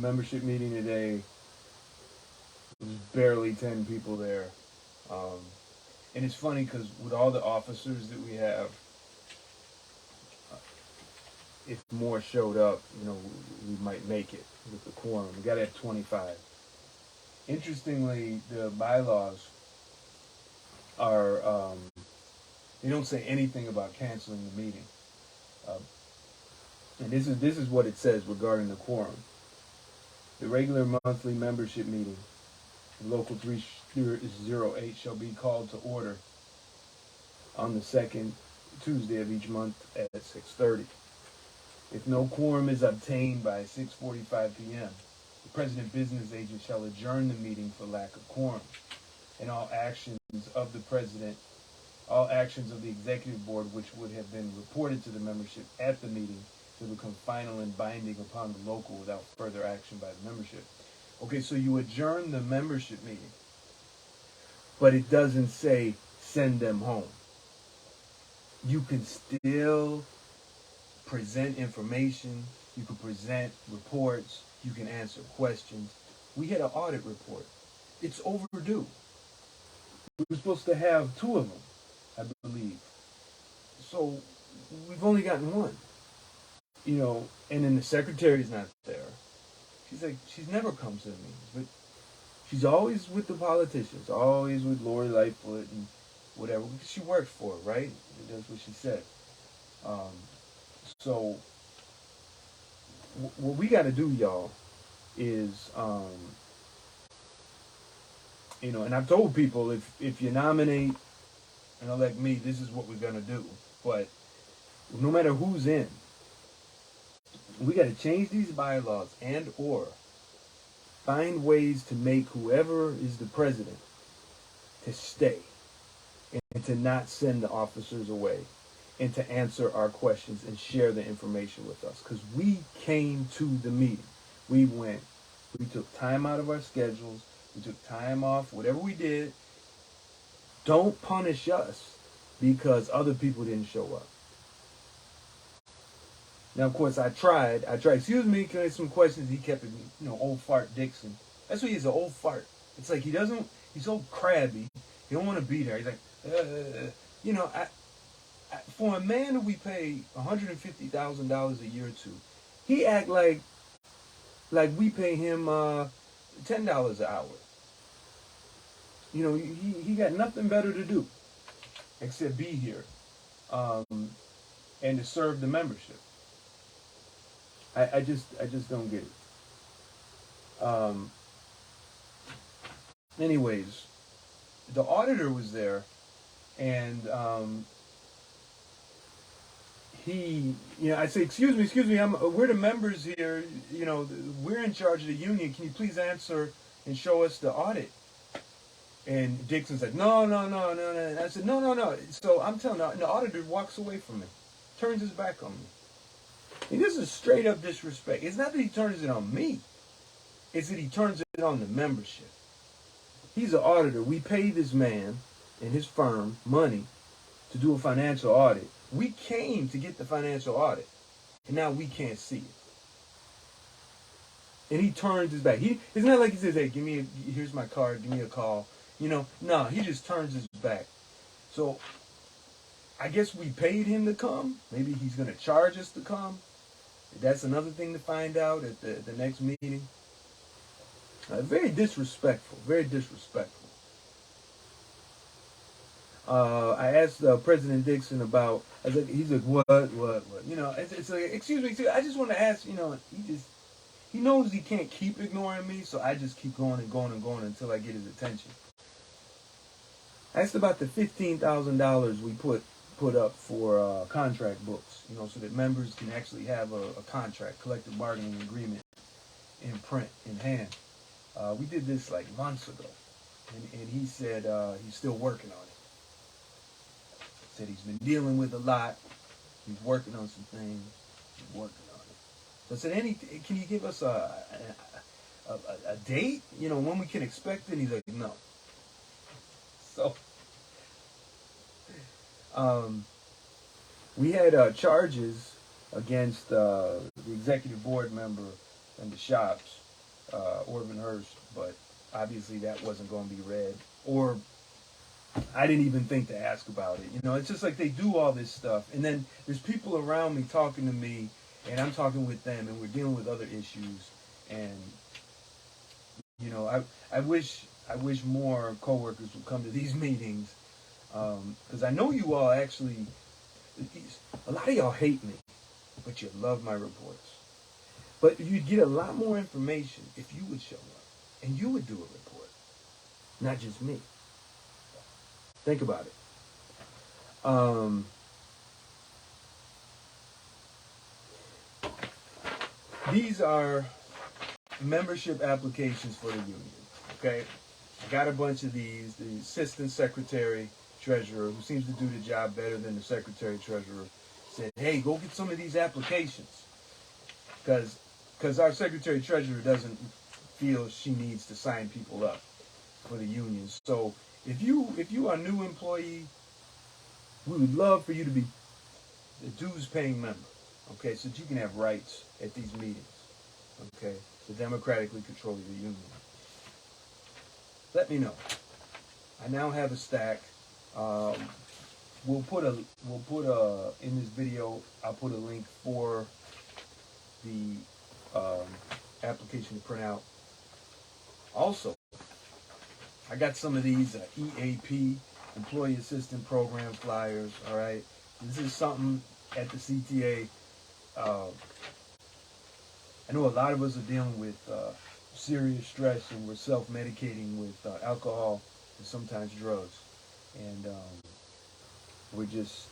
membership meeting today. There was barely 10 people there. And it's funny because with all the officers that we have, if more showed up, we might make it with the quorum. We got to have 25. Interestingly, the bylaws are, they don't say anything about canceling the meeting. And this is what it says regarding the quorum. The regular monthly membership meeting, Local 308, shall be called to order on the second Tuesday of each month at 6:30. If no quorum is obtained by 6:45 p.m., the president business agent shall adjourn the meeting for lack of quorum, and all actions of the president, all actions of the executive board which would have been reported to the membership at the meeting to become final and binding upon the local without further action by the membership. Okay, so you adjourn the membership meeting, but it doesn't say send them home. You can still present information, you can present reports, you can answer questions. We had an audit report. It's overdue. We were supposed to have 2 of them, I believe. So we've only gotten 1. And then the secretary's not there. She's never comes to the meetings, but she's always with the politicians, always with Lori Lightfoot and whatever, because she works for her, right? That's what she said. So what we got to do, y'all, is, and I've told people, if you nominate and elect me, this is what we're going to do. But no matter who's in, we got to change these bylaws and or find ways to make whoever is the president to stay and to not send the officers away and to answer our questions and share the information with us. Because we came to the meeting. We took time out of our schedules. We took time off, whatever we did. Don't punish us because other people didn't show up. Now, of course, I tried. Excuse me, can I have some questions? He kept it, old fart Dixon. That's what he's, an old fart. It's like he's so crabby. He don't want to be there. He's like, for a man who we pay $150,000 a year to, he act like we pay him $10 an hour. He got nothing better to do except be here and to serve the membership. I just don't get it. Anyways, the auditor was there, and I say, excuse me, we're the members here. We're in charge of the union. Can you please answer and show us the audit? And Dixon said, no. I said, no. So I'm telling you, the auditor walks away from me, turns his back on me. And this is straight up disrespect. It's not that he turns it on me. It's that he turns it on the membership. He's an auditor. We pay this man and his firm money to do a financial audit. We came to get the financial audit. And now we can't see it. And he turns his back. It's not like he says, hey, here's my card, give me a call. No, he just turns his back. So I guess we paid him to come. Maybe he's going to charge us to come. That's another thing to find out at the next meeting. Very disrespectful. Very disrespectful. I asked President Dixon about. He's like, what? It's like, excuse me. I just want to ask. He knows he can't keep ignoring me, so I just keep going and going and going until I get his attention. I asked about the $15,000 we put up for contract books, so that members can actually have a contract, collective bargaining agreement in print, in hand. We did this like months ago, and he said he's still working on it. He said he's been dealing with a lot. He's working on some things. He's working on it. So I said, can you give us a date, when we can expect it? And he's like, no. So we had charges against the executive board member and the shops Orvin Hurst, but obviously that wasn't going to be read, or I didn't even think to ask about it. You know, it's just like they do all this stuff, and then there's people around me talking to me, and I'm talking with them, and we're dealing with other issues, and you know, I wish more coworkers would come to these meetings, because I know you all actually, a lot of y'all hate me, but you love my reports. But you'd get a lot more information if you would show up and you would do a report, not just me. Think about it. These are membership applications for the union. Okay, I got a bunch of these. The assistant secretary treasurer, who seems to do the job better than the secretary treasurer, said, "Hey, go get some of these applications," because our secretary treasurer doesn't feel she needs to sign people up for the union. So if you are a new employee, we would love for you to be a dues paying member. Okay, so that you can have rights at these meetings. Okay, to democratically control your union. Let me know. I now have a stack. Um, we'll put in this video. I'll put a link for the application to print out. Also, I got some of these EAP, Employee Assistance Program flyers. All right, this is something at the CTA. I know a lot of us are dealing with serious stress, and we're self-medicating with alcohol and sometimes drugs, and we're just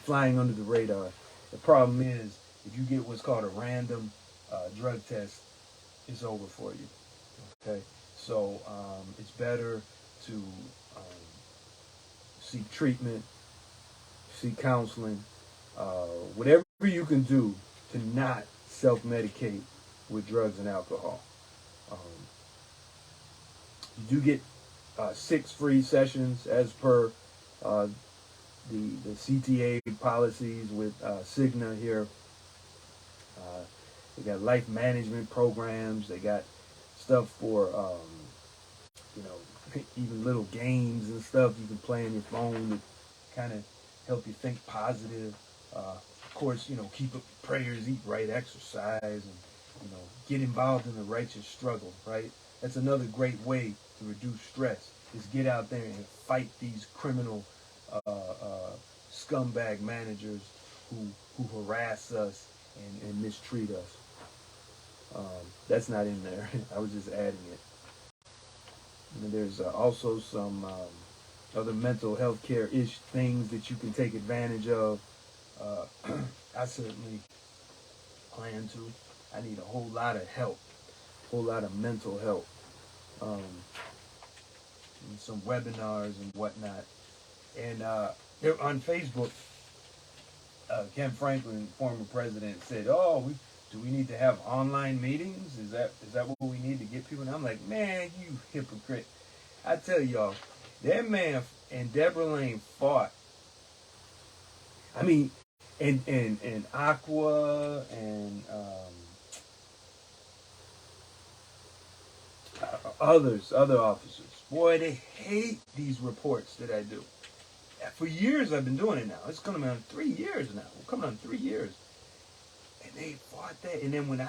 flying under the radar. The problem is, if you get what's called a random drug test, it's over for you. Okay, so it's better to seek treatment, seek counseling, whatever you can do to not self-medicate with drugs and alcohol. Um, you do get 6 free sessions as per uh, the CTA policies with Cigna here. They got life management programs. They got stuff for you know, even little games and stuff you can play on your phone to kind of help you think positive. Of course, you know, keep up prayers, eat right, exercise, and you know, get involved in the righteous struggle. Right? That's another great way to reduce stress. Is get out there and fight these criminal scumbag managers who harass us and mistreat us. That's not in there. I was just adding it. And there's also some other mental health care ish things that you can take advantage of. I certainly plan to. I need a whole lot of help, a whole lot of mental help, and some webinars and whatnot. And they're on Facebook. Ken Franklin, former president, said, "Oh, do we need to have online meetings? Is that what we need to get people?" And I'm like, "Man, you hypocrite! I tell y'all, that man and Deborah Lane fought. I mean, and Aqua and other officers. Boy, they hate these reports that I do. For years I've been doing it now. It's coming on 3 years now. We're coming on 3 years. And they fought that. And then when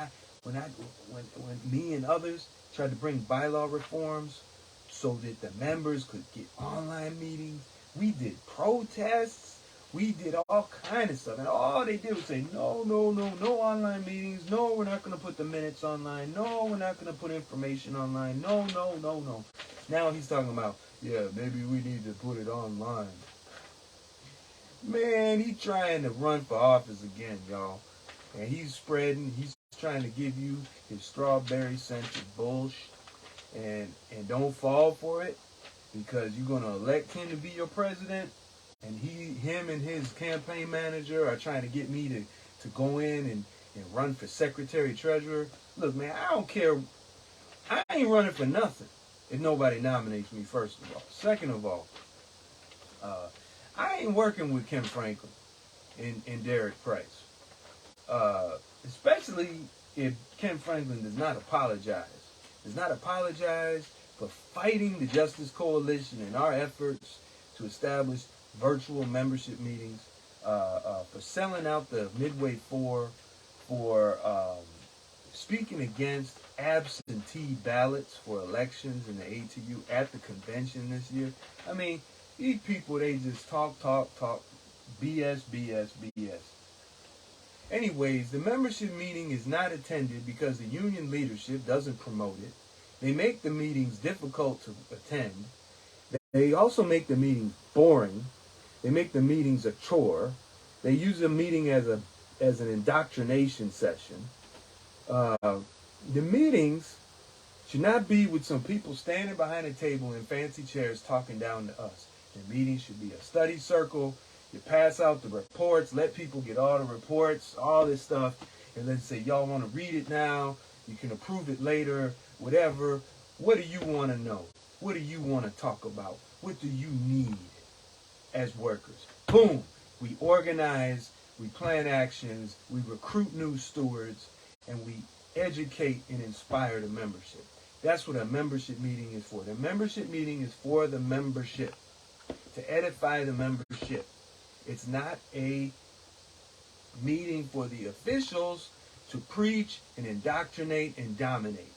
me and others tried to bring bylaw reforms so that the members could get online meetings, we did protests. We did all kind of stuff. And all they did was say, no online meetings. No, we're not going to put the minutes online. No, we're not going to put information online. No. Now he's talking about, yeah, maybe we need to put it online. Man, he's trying to run for office again, y'all. And he's trying to give you his strawberry scented bullshit. And don't fall for it, because you're going to elect him to be your president. And him and his campaign manager are trying to get me to go in and run for secretary treasurer. Look, man, I don't care. I ain't running for nothing if nobody nominates me, first of all. Second of all, I ain't working with Kim Franklin and Derek Price. Especially if Kim Franklin does not apologize does not apologize for fighting the Justice Coalition and our efforts to establish virtual membership meetings, for selling out the Midway 4, for speaking against absentee ballots for elections in the ATU at the convention this year. I mean, these people, they just talk, BS, BS, BS. Anyways, the membership meeting is not attended because the union leadership doesn't promote it. They make the meetings difficult to attend. They also make the meetings boring. They make the meetings a chore. They use the meeting as an indoctrination session. The meetings should not be with some people standing behind a table in fancy chairs talking down to us. The meeting should be a study circle. You pass out the reports, let people get all the reports, all this stuff, and then say, y'all want to read it now, you can approve it later, whatever. What do you want to know? What do you want to talk about? What do you need as workers? Boom! We organize, we plan actions, we recruit new stewards, and we educate and inspire the membership. That's what a membership meeting is for. The membership meeting is for the membership, to edify the membership. It's not a meeting for the officials to preach and indoctrinate and dominate.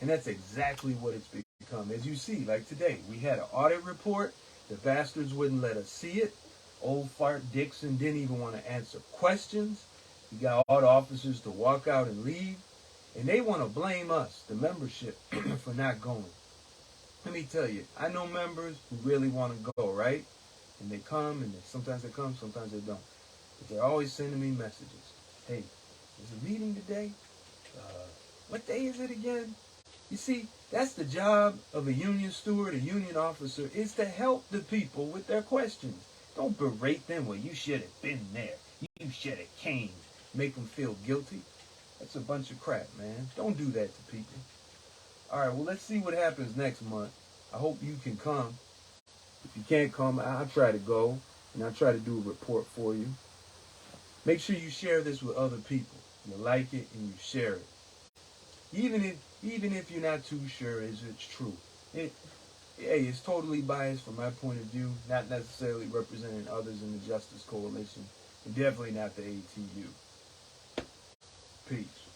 And that's exactly what it's become. As you see, like today, we had an audit report. The bastards wouldn't let us see it. Old Fart Dixon didn't even want to answer questions. We got all the officers to walk out and leave. And they want to blame us, the membership, for not going. Let me tell you, I know members who really want to go, right? And they come, and sometimes they come, sometimes they don't. But they're always sending me messages. Hey, there's a meeting today. What day is it again? You see, that's the job of a union steward, a union officer, is to help the people with their questions. Don't berate them. Well, you should have been there. You should have came. Make them feel guilty. That's a bunch of crap, man. Don't do that to people. All right, well, let's see what happens next month. I hope you can come. If you can't come, I'll try to go, and I'll try to do a report for you. Make sure you share this with other people. You like it, and you share it. Even if you're not too sure it's true. It's totally biased from my point of view, not necessarily representing others in the Justice Coalition, and definitely not the ATU. Peace.